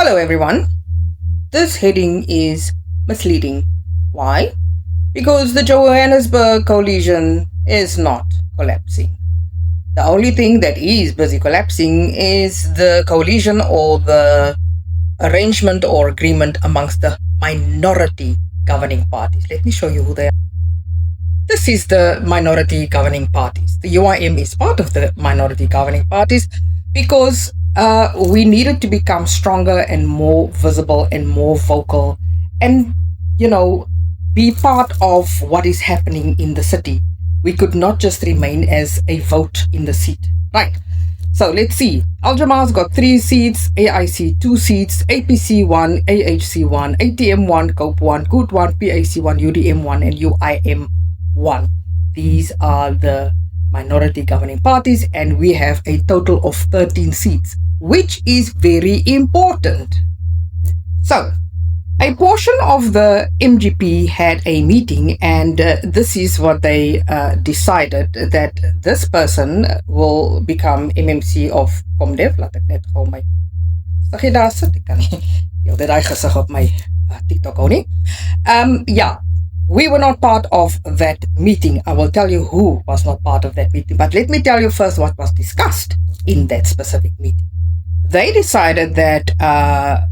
Hello everyone. This heading is misleading. Why? Because the Johannesburg coalition is not collapsing. The only thing that is busy collapsing is the coalition or the arrangement or agreement amongst the minority governing parties. Let me show you who they are. This is the minority governing parties. The UIM is part of the minority governing parties because we needed to become stronger and more visible and more vocal and, be part of what is happening in the city. We could not just remain as a vote in the seat. Right. So let's see. Al Jamal's got 3 seats, AIC 2 seats, APC 1, AHC 1, ATM 1, COPE 1, COOT 1, PAC 1, UDM 1, and UIM 1. These are the minority governing parties, and we have a total of 13 seats, which is very important. So, a portion of the MGP had a meeting, and this is what they decided, that this person will become MMC of Comdev. Laat ek net gou my sê daar sit, ek kan nie dit daai gesig op my TikTok hou nie. We were not part of that meeting. I will tell you who was not part of that meeting, but let me tell you first what was discussed in that specific meeting. They decided that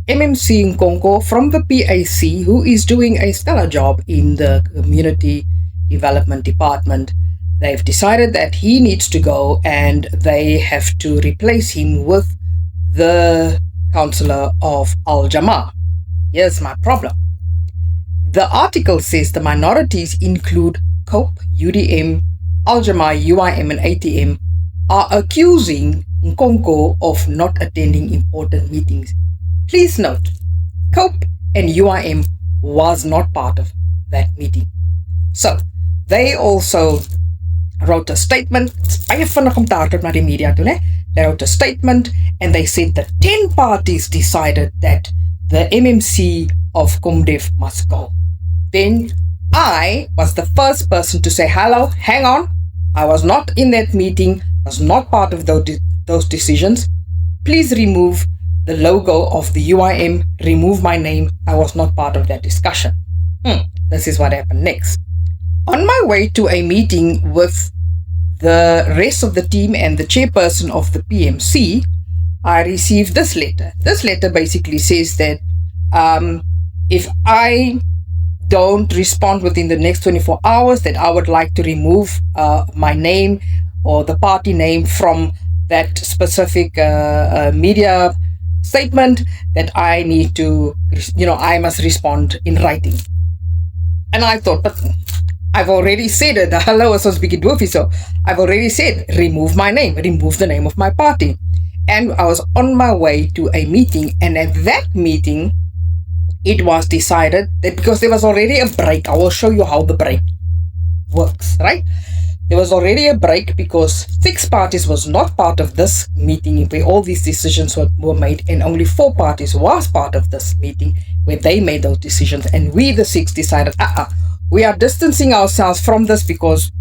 MMC Nkonko from the PAC, who is doing a stellar job in the community development department, they've decided that he needs to go and they have to replace him with the councillor of Al Jamal. Here's my problem. The article says the minorities include COPE, UDM, Al Jamal, UIM and ATM are accusing Nkonko of not attending important meetings. Please note, COPE and UIM was not part of that meeting. So, they also wrote a statement. They wrote a statement and they said that 10 parties decided that the MMC of Comdev must go. Then I was the first person to say, hello, hang on, I was not in that meeting, was not part of those decisions. Please remove the logo of the UIM, remove my name, I was not part of that discussion. This is what happened next. On my way to a meeting with the rest of the team and the chairperson of the PMC, I received this letter. This letter basically says that if I don't respond within the next 24 hours, that I would like to remove my name or the party name from that specific media statement, that I need to, I must respond in writing. And I thought, but I've already said it. Hello, so speaking dwarfy. So I've already said, remove my name, remove the name of my party. And I was on my way to a meeting, and at that meeting, it was decided that because there was already a break, I will show you how the break works, right? There was already a break because 6 parties was not part of this meeting where all these decisions were made, and only 4 parties was part of this meeting where they made those decisions, and we the 6 decided, we are distancing ourselves from this because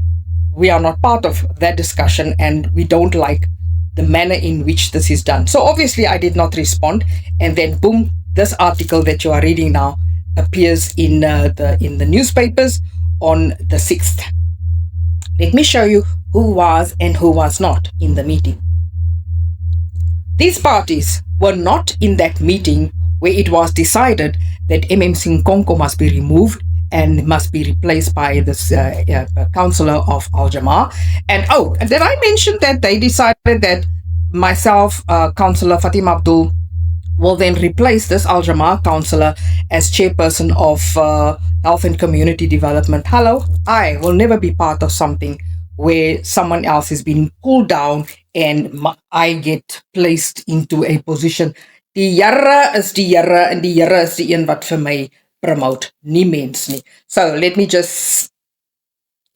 we are not part of that discussion and we don't like the manner in which this is done. So obviously I did not respond, and then boom, this article that you are reading now appears in the newspapers on the 6th. Let me show you who was and who was not in the meeting. These parties were not in that meeting where it was decided that MMC Nkonko must be removed and must be replaced by this councillor of Al Jamal. And did I mention that they decided that myself, Councillor Fatima Abdool, will then replace this Al Jamal councillor as chairperson of Health and Community Development. Hello, I will never be part of something where someone else is being pulled down and I get placed into a position. Die Here is die Here en die Here is die een wat vir my promote, nie mens nie. So let me just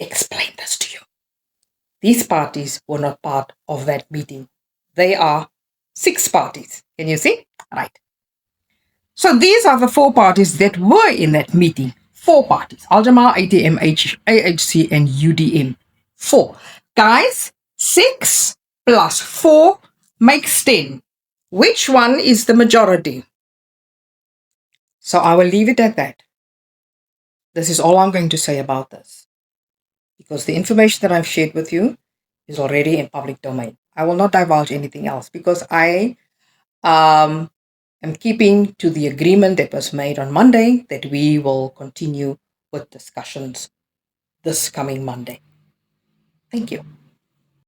explain this to you. These parties were not part of that meeting. They are 6 parties. Can you see? Right. So these are the 4 parties that were in that meeting. 4 parties. Al Jamal, ATM, AHC, and UDM. 4. Guys, 6 plus 4 makes 10. Which one is the majority? So I will leave it at that. This is all I'm going to say about this, because the information that I've shared with you is already in public domain. I will not divulge anything else because I am keeping to the agreement that was made on Monday that we will continue with discussions this coming Monday. Thank you.